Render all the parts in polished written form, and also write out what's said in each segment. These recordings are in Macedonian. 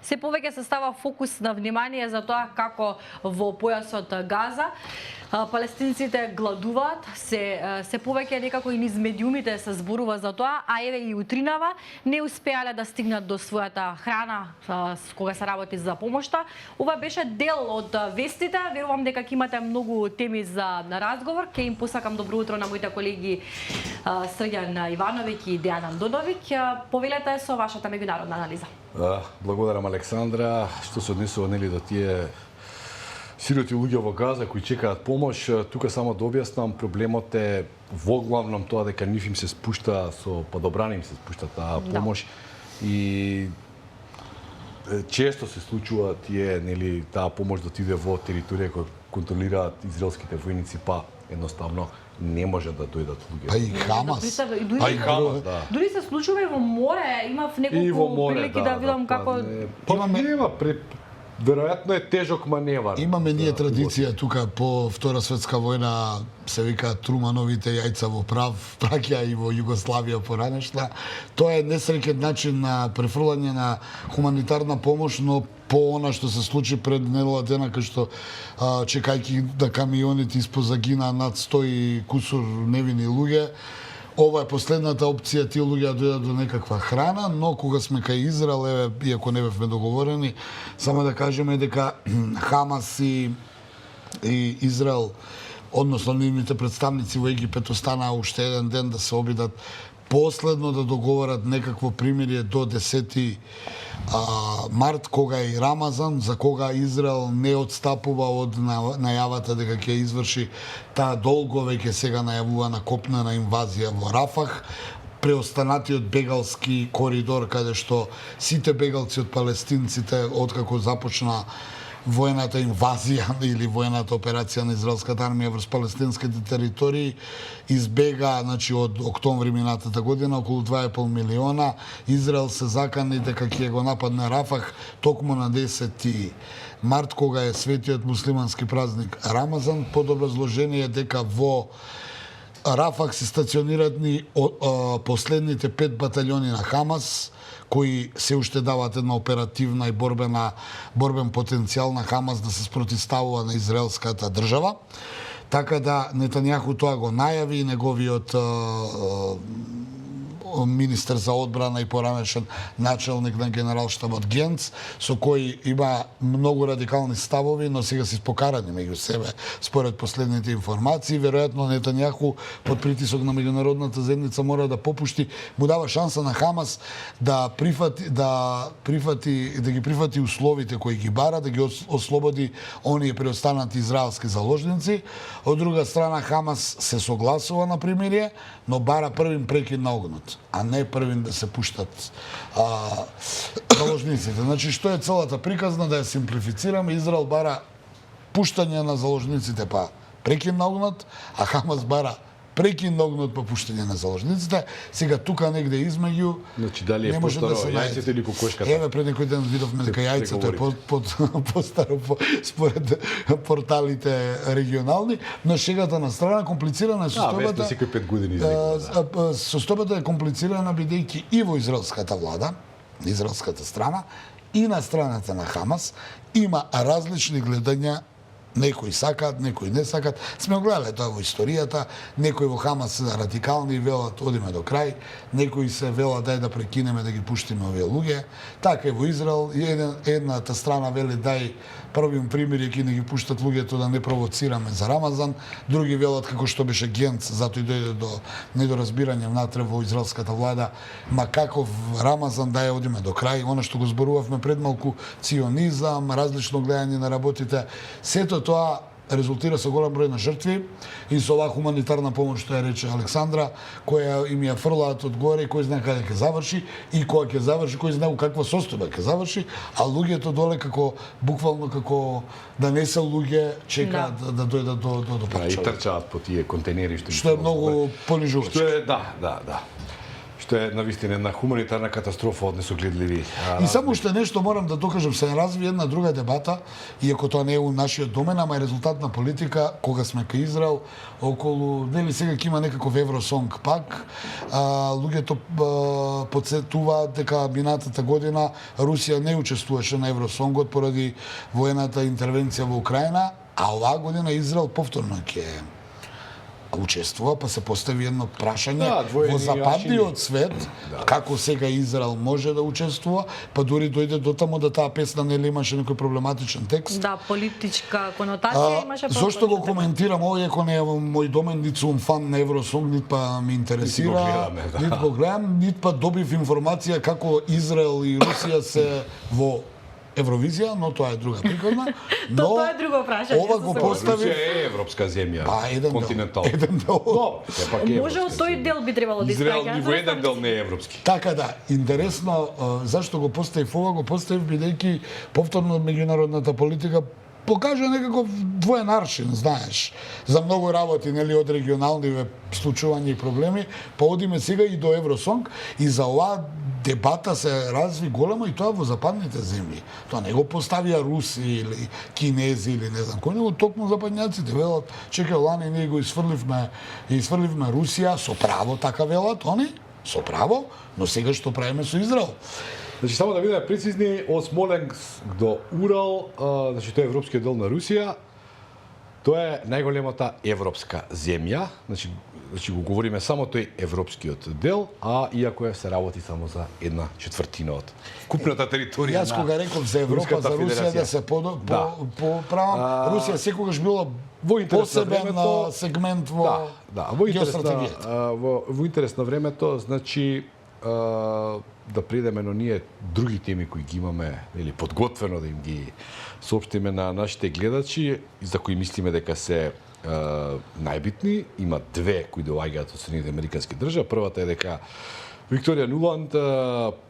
се повеќе се става фокус на внимание за тоа како во појасот Газа палестинците гладуваат, се повеќе некако и низ медиумите се зборува за тоа, а еве и утринава не успеале да стигнат до својата храна кога се работи за помошта. Ова беше дел од вестите. Верувам дека ќе имате многу теми за разговор. Ке им посакам добро утро на моите колеги Срѓан Ивановиќ и Дејан Андоновиќ. Повелете со вашата меѓународна анализа. Благодарам, Александра. Што се однесува до тие сироти луѓе во Газа кои чекаат помош, тука само да објаснам, проблемот е во главном тоа дека нив им се спушта со подобрани им се спушта таа помош и често се случува таа помош да отиде во територија која контролираат израелските војници, па едноставно не може да дојдат луѓе. Па и Хамас. Па и Хамас, да. Дури се случува и во море, имав неколку прилики да видам како веројатно е тежок маневар. Имаме ние традиција тука по Втора светска војна, се вика Трумановите јајца во праќа и во Југославија поранешна. Тоа е несреќен начин на префрлање на хуманитарна помош, но по она што се случи пред недела дена, кај што чекајќи да камионите испозагина над 100 и кусур невини луѓе. Ова е последната опција, тие луѓе дојдат до некаква храна, но кога сме кај Израел, еве, иако не бевме договорени, само да кажеме дека Хамас и Израел, односно нивните представници во Египет, останаа уште еден ден да се обидат последно да договорат некакво примирие до 10 март, кога е и Рамазан, за кога Израел не отстапува од најавата дека ќе изврши таа долго веќе сега најавувана копнена инвазија во Рафах, преостанатиот бегалски коридор, каде што сите бегалци од палестинците, откако започна воената инвазија или воената операција на израелската армија врз палестинските територии, избега, значи од октомври минатата година околу 2,5 милиона. Израел се закани дека ќе го нападне Рафах токму на 10 март, кога е светиот муслимански празник Рамазан, под образложение дека во Рафах се стационирани последните 5 баталјони на Хамас, кои се уште дават една оперативна и борбен потенцијал на Хамас да се спротивставува на израелската држава. Така да Нетањаху тоа го најави и неговиот министер за одбрана и поранешен начелник на генералштабот Генц, со кој има многу радикални ставови, но сега се испокарани меѓу себе според последните информации. Веројатно Нетањаху под притисок на меѓународната заедница мора да попушти, му дава шанса на Хамас да ги прифати условите кои ги бара, да ги ослободи оние преостанати израелски заложници. Од друга страна Хамас се согласува на примирие, но бара првин прекид на огнот, а не првин да се пуштат заложниците. Значи, што е целата приказна, да ја симплифицираме, Израел бара пуштање на заложниците па прекид на огнот, а Хамас бара прекид на огнот па пуштање на заложниците. Сега тука негде измеѓу, значи дали е постаро јајцето или кокошката? Еве пред некој ден видовме дека јајцето е постаро според порталите регионални, но шегата на страна, комплицирана е состојбата. Веќе секој 5 години измеѓу. Состојбата е комплицирана бидејќи и во израелската влада, израелската страна, и на страната на Хамас има различни гледања. Некои сакаат, некои не сакаат. Сме гледале тоа во историјата. Некои во Хамас се радикални и велат одиме до крај. Некои се велат дај да прекинеме да ги пуштиме овие луѓе. Така е во Израел. Едната страна вели дај правим примери ќе не ги пуштат луѓето да не провоцираме за Рамазан. Други велат како што беше Генц, затоа и дојде до недоразбирање внатре во израелската влада. Ма каков Рамазан дај одиме до крај. Она што го зборувавме пред малку, ционизам, различно гледање на работите. Сето тоа резултира со голем број на жртви и со оваа хуманитарна помош, што ја рече Александра, која им ја фрлаат одгоре, кој знае каде ќе заврши и кога ќе заврши, кој знае у каква состојба ќе заврши, а луѓето доле како буквално како да не се луѓе чекаат да дојдат до Пачале. И трчаат по тие контейнери што е многу понижувачко. Што е што е навистина една хуманитарна катастрофа од несогледливи. И само уште нешто морам да докажам, се разви една друга дебата, иако тоа не е у нашиот домен, ама е резултат на политика, кога сме кај Израел, околу, нели сега ќе има некаков Евросонг пак, луѓето подсетуваат дека минатата година Русија не учествуваше на Евросонгот поради воената интервенција во Украина, а оваа година Израел повторно ќе учествува, па се постави едно прашање во западниот свет, како сега Израел може да учествува, па дури дојде до таму да таа песна нели имаше некој проблематичен текст. Да, политичка конотација имаше. Зошто го коментирам ово, иако не е мој домен, нит сум фан на Евросонг, нит па ме интересира, нит го гледам, нит па добив информација како Израел и Русија се во Евровизија, но тоа е друга приказна. Но тоа е друго прашање. Ова го постави. Русија е европска земја. Континентална. Еден дел. Може од тој дел би требало да Израел ни во еден дел не е европски. Така да, интересно зашто го поставив ова, го поставив бидејќи повторно меѓународната политика покажа некаков двоен аршин, знаеш, за многу работи, нели, од регионални случувања и проблеми, па одиме сега и до Евросонг, и за оваа дебата се разви големо и тоа во западните земји. Тоа не го поставија руси или кинези или не знам кој, него токму западњаците велат, чекај, лани ние го изфрливме Русија, со право така велат они, со право, но сега што правиме со Израел? Значи, само да бидеме прецизни, од Смоленск до Урал, значи тоа е европскиот дел на Русија, тоа е најголемата европска земја, значи го говориме само тој европскиот дел, а иако се работи само за 1/4 од купната територија. Јас кога реков за Европа, за Русија да се поправам, Русија секогаш била посебен сегмент во геостратегијата. Во интерес на времето, значи да придеме на ние други теми кои ги имаме или подготвено да им ги соопштиме на нашите гледачи и за кои мислиме дека се најбитни. Има две кои доаѓаат од Соединените американски држави. Првата е дека Викторија Нуланд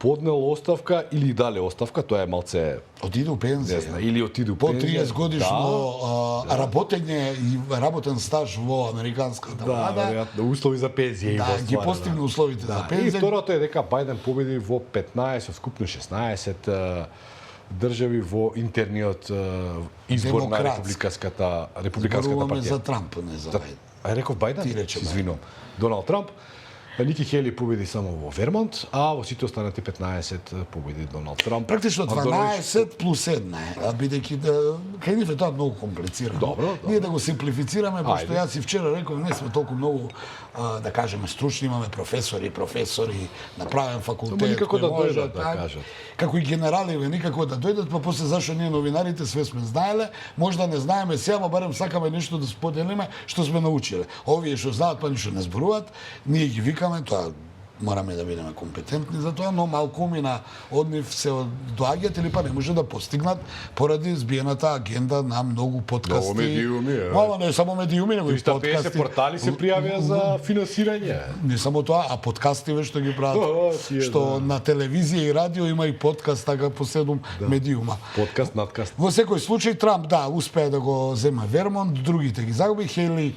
поднел оставка или дале оставка, тоа е малце отиде у пензија. Не знам, или отиде у по пензија. 30 годишно работење и работен стаж во американската влада. Веројатно услови за пензија и ги постигна условите за пензија. И второто е дека Бајден победи во 15, скупно 16 држави во интерниот избор на републиканската партија. За Трамп, не за Бајден. А реков Бајден? Извинувам. Доналд Трамп. Ники Хели победи само во Вермонт, а во сите останати 15 победи Доналд Трамп. Практично 12 плюс 1, бидејќи кај нив е тоа многу комплицирано. Добро. Ние да го симплифицираме, пошто јас и вчера реков, не сме толку многу, да кажеме, стручни, имаме професори на правен факултет. Никако да дојдат, да кажат. Како и генерали, никако да дојдат, па после зашо ние новинарите све сме знаеле, можда не знаеме се, ама барем сакаме нешто да споделиме што сме научиле. Овие што знаат, па ништо не зборуваат, ние ги викаме, тоа мораме да бидеме компетентни за тоа, но малку мина од нив се доаѓаат или па не може да постигнат поради збиената агенда на многу подкасти. Многу медиуми, Ама не само медиуми, него и подкасти. 350 портали се пријавија за финансирање. Не само тоа, а подкастиве што ги прават, што на телевизија и радио има и подкаст, така по 7 медиума. Подкаст, надкаст. Во секој случај Трамп, успеа да го зема Вермонт, другите ги загуби, Хейли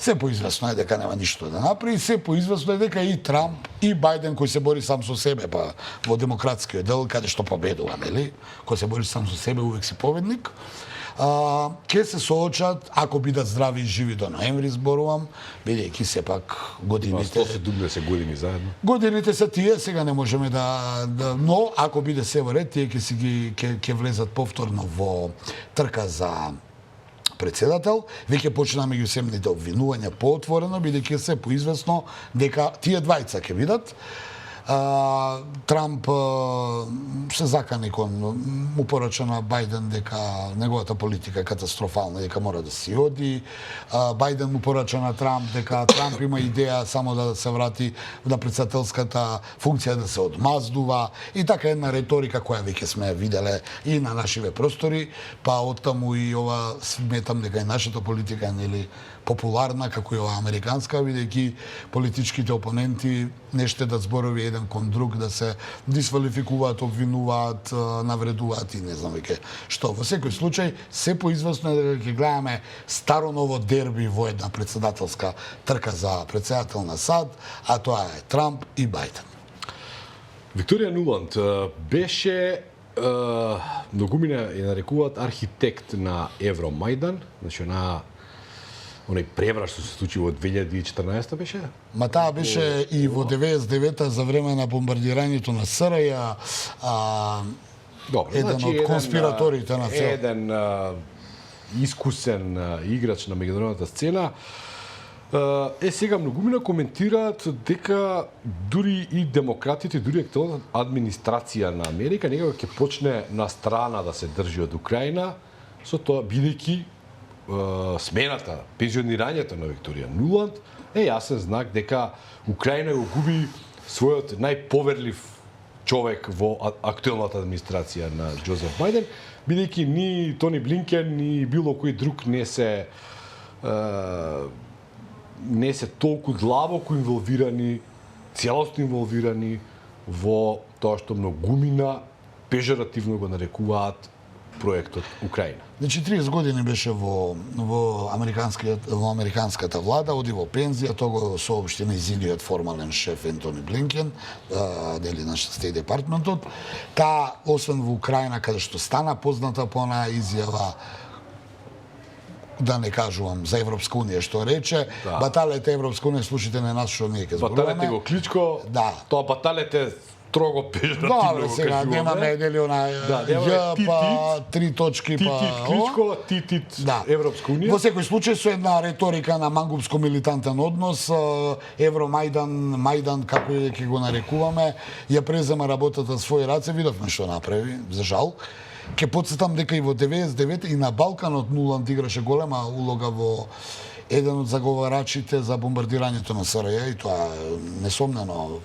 се поизвестно е дека нема ништо да направи, се поизвестно е дека и Трамп и Бајден кој се бори сам со себе, па во демократскиот дел каде што победува, нели? Кој се бори сам со себе увек си победник. Ке се соочат, ако бидат здрави и живи до ноември, зборувам, бидејќи сепак годините... 170 години заедно. Годините се тие, сега не можеме но ако биде се во ред, тие ќе влезат повторно во трка за председател, веќе почнаме ги усемните обвинувања поотворено, бидејќи се поизвестно дека тие двајца ќе бидат. Трамп се закани кон му порача на Бајден дека неговата политика е катастрофална, дека мора да си оди. Бајден му порача на Трамп дека Трамп има идеја само да се врати на председателската функција, да се одмаздува и така една реторика која веќе сме виделе и на нашиве простори, па оттаму и ова сметам дека и нашата политика е нели популарна како и ова американска, бидејќи политичките опоненти не ще да зборови еден кон друг, да се дисквалификуваат, обвинуваат, навредуваат и не знам веќе што. Во секој случај, се поизвестно е дека ќе гледаме старо ново дерби во една председателска трка за председател на САД, а тоа е Трамп и Бајден. Викторија Нуланд беше многумина ја нарекуваат архитект на Евромајдан, значи онај преврат што се случи во 2014 беше? Ма таа беше и во 99-та за време на бомбардирањето на СРЈ, Добро, еден значи, од конспираторите на цел. Еден искусен играч на меѓународната сцена. Сега многумина коментираат дека дури и демократите, дури актуелната администрација на Америка некако ќе почне на страна да се држи од Украина, со тоа бидејќи смената, пензионирањето на Викторија Нуланд е јасен знак дека Украина го губи својот најповерлив човек во актуелната администрација на Џозеф Бајден, бидејќи ни Тони Блинкен, ни било кој друг не се толку длабоко инволвирани, целосно инволвирани во тоа што многумина пежоративно го нарекуваат проектот Украина. Значи 30 години беше во американската влада, оди во пензија, тоа го соопшти нејзиниот формален шеф Ентони Блинкен, дели на Стејт департментот. Таа, освен во Украина, каде што стана позната по онаа изјава, да не кажувам за Европска унија што рече, баталете Европска унија, слушайте на нас што ние ќе зборуваме. Баталете го Кличко, тоа баталете строго пежоративно. Добре, сега немаме дели она Ј, па 3 точки, па Титит Кличко, Титит Европска унија. Во секој случај со една реторика на мангупско-милитантен однос, Евромајдан, Мајдан, како и ќе го нарекуваме, ја презема работата своји раце, видовме што направи, за жал. Ке потсетам дека и во 99 и на Балканот Нуланд играше голема улога во еден од заговарачите за бомбардирањето на СРЈ, и тоа е несомнено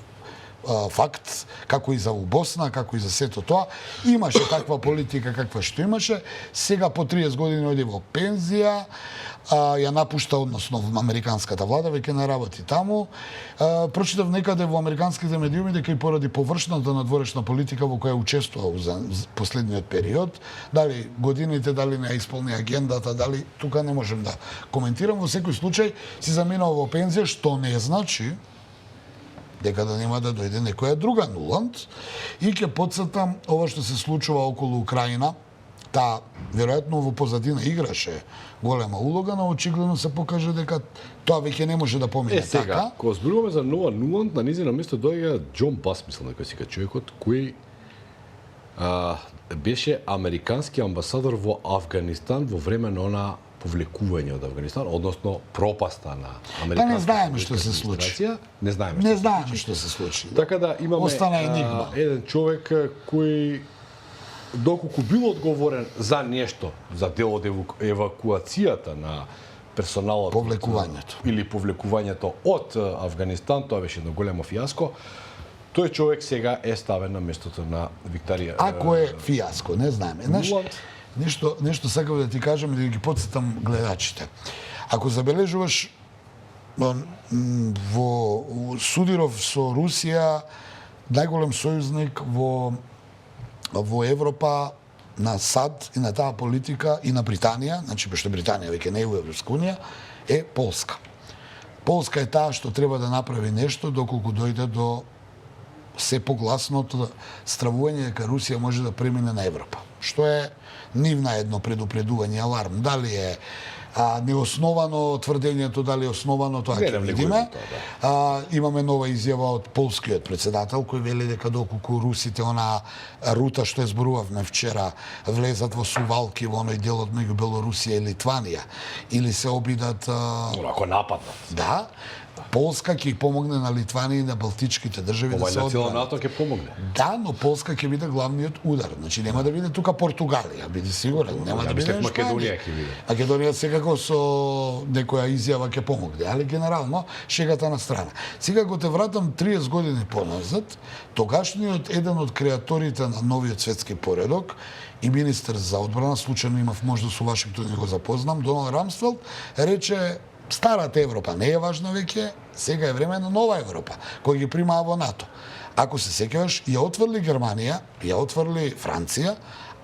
факт, како и за Босна, како и за сето тоа. Имаше таква политика каква што имаше. Сега по 30 години оди во пензија, ја напушта, односно во американската влада, веќе не работи таму. Прочитав некаде во американските медиуми дека и поради површната надворешна политика во која учествувал за последниот период, дали годините, дали не исполни агендата, дали тука не можем да коментирам. Во секој случај си заминал во пензија, што не значи дека да нема да дојде некоја друга Нуланд. И ќе потсетам ова што се случува околу Украина. Таа веројатно во позадина играше голема улога, но очигледно се покаже дека тоа веќе не може да помине така. Сега, кога зборуваме за нова Нуланд, на низина место доаѓа Џон Бас, мислам дека сега човекот кој беше американски амбасадор во Авганистан во време на она повлекување од Авганистан, односно пропаста на американската. Не знаеме што се случи. Не знаеме. Не знаеме што се случи. Така да имаме еден човек кој доколку бил одговорен за нешто, за дел од евакуацијата на персоналот или повлекувањето од Авганистан, тоа беше едно големо фијаско. Тој човек сега е ставен на местото на Викторија. Ако е фијаско, не знаеме. Знаеш, нешто сакав да ти кажам и да ги потсетам гледачите. Ако забележуваш во судиров со Русија, најголем сојузник во Европа на САД и на таа политика и на Британија, значи пошто Британија веќе не е во Европска унија, е Полска. Полска е таа што треба да направи нешто доколку дојде до се погласното стравување дека Русија може да премине на Европа. Што е нивна едно предупредување, аларм. Дали е неосновано тврдењето, дали е основано, тоа ќе видиме. Имаме нова изјава од полскиот председател кој вели дека доколку русите она рута што ја зборувавме вчера влезат во сувалки во оној делот меѓу Белорусија и Литванија или се обидат ако нападнат. Да. Полска ќе помогне на Литванија и на балтичките држави да се одбранат. Цело НАТО ќе помогне. Да, но Полска ќе биде главниот удар. Значи нема да биде тука Португалија, биди сигурен, нема да биде Македонија ќе биде. Македонија секако со некоја изјава ќе помогне, али генерално шегата на страна. Сега го те вратам 30 години поназад, тогашниот еден од креаторите на новиот светски поредок и министер за одбрана, случајно имав можност со Вашингтон да го запознам, Доналд Рамсфелд, рече старата Европа не е важна веќе, сега е време на нова Европа, која ги примаа во НАТО. Ако се сеќаваш, ја отврли Германија, ја отврли Франција,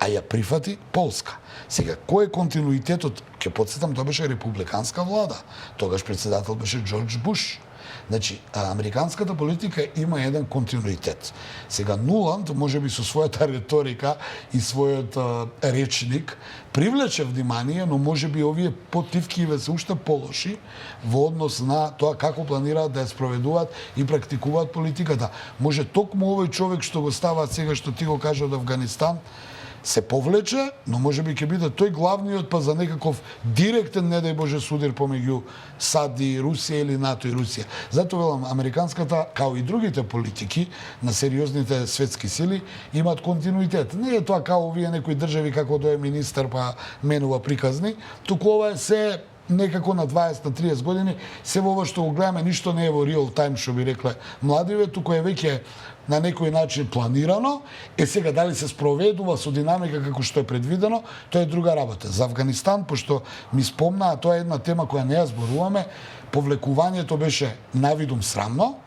а ја прифати Полска. Сега, кој е континуитетот? Ќе подсетам, тоа беше републиканска влада. Тогаш председател беше Џорџ Буш. Значи, американската политика има еден континуитет. Сега, Нуланд, можеби со својата риторика и својот речник, привлече внимание, но можеби овие потивкиве се уште полоши во однос на тоа како планираат да ја спроведуваат и практикуваат политиката. Може токму овој човек што го ставаат сега, што ти го кажа од Авганистан, се повлече, но можеби ќе биде тој главниот па за некаков директен, не дај Боже, судир помеѓу САД и Русија или НАТО и Русија. Затоа велам, американската, као и другите политики на сериозните светски сили, имаат континуитет. Не е тоа као овие некои држави како дое министар па менува приказни, туку ова е се некако на 20 на 30 години, се во ова што го гледаме ништо не е во реал тајм, што би рекле младиве, туку е веќе на некој начин планирано, сега дали се спроведува со динамика како што е предвидено, тоа е друга работа. За Авганистан, пошто ми спомнаа, тоа е една тема која не ја зборуваме, повлекувањето беше навидум срамно,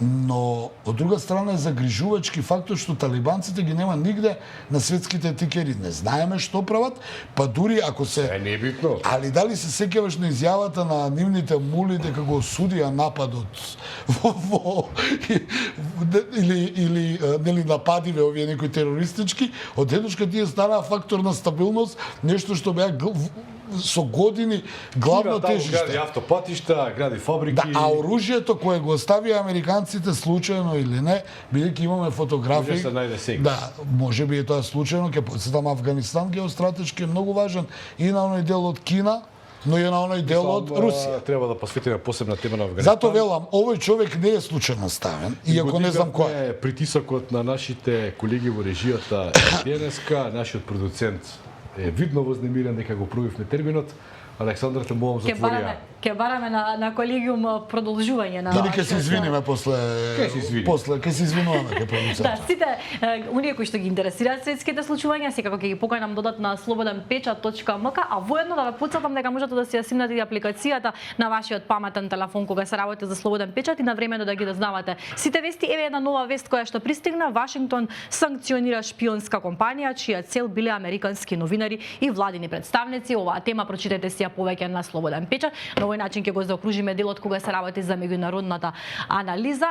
но од друга страна е загрижувачки фактор што талибанците ги нема нигде на светските етикери. Не знаеме што прават, па дури ако се... Не е битно. Али дали се сеќаваш на изјавата на нивните мули дека го осудија нападот или нели нападиве овие некои терористички, од еднашка тие станаа фактор на стабилност, нешто што беа со години главно тежиште. Гради автопатишта, гради фабрики. Да, а оружјето кое го оставија американците случајно или не, бидејќи имаме фотографии. Може се најде сега. Да, можеби е тоа случајно, ќе подсетам, Авганистан геостратешки е многу важен и на оној дел од Кина, но и на оној дел од Русија. Треба да посветиме посебна тема на Авганистан. Затоа велам, овој човек не е случајно ставен, иако не знам кој е. Притисокот на нашите колеги во режијата денеска, нашиот продуцент е видно вознемирен дека го пробивме терминот. Александра, те молам за твоја. Ќе бараме на колегиум продолжување на... Или ќе се извиниме после... Ќе се извинуваме ке продуцентот. Да, сите оние кои што ги интересираат светските случувања, секако ќе ги поканам додат на slobodanpečat.mk, а воедно да ве потсетам дека можете да си ја снимнете и апликацијата на вашиот паметен телефон кога се работи за Слободен печат и навремено да ги дознавате сите вести. Еве една нова вест која што пристигна. Вашингтон санкционира шпионска компанија чија цел биле американски новинари и владини представници. Оваа тема прочитајте си ја повеќе на Слободен печат. На овој начин ќе го заокружиме делот кога се работи за меѓународната анализа.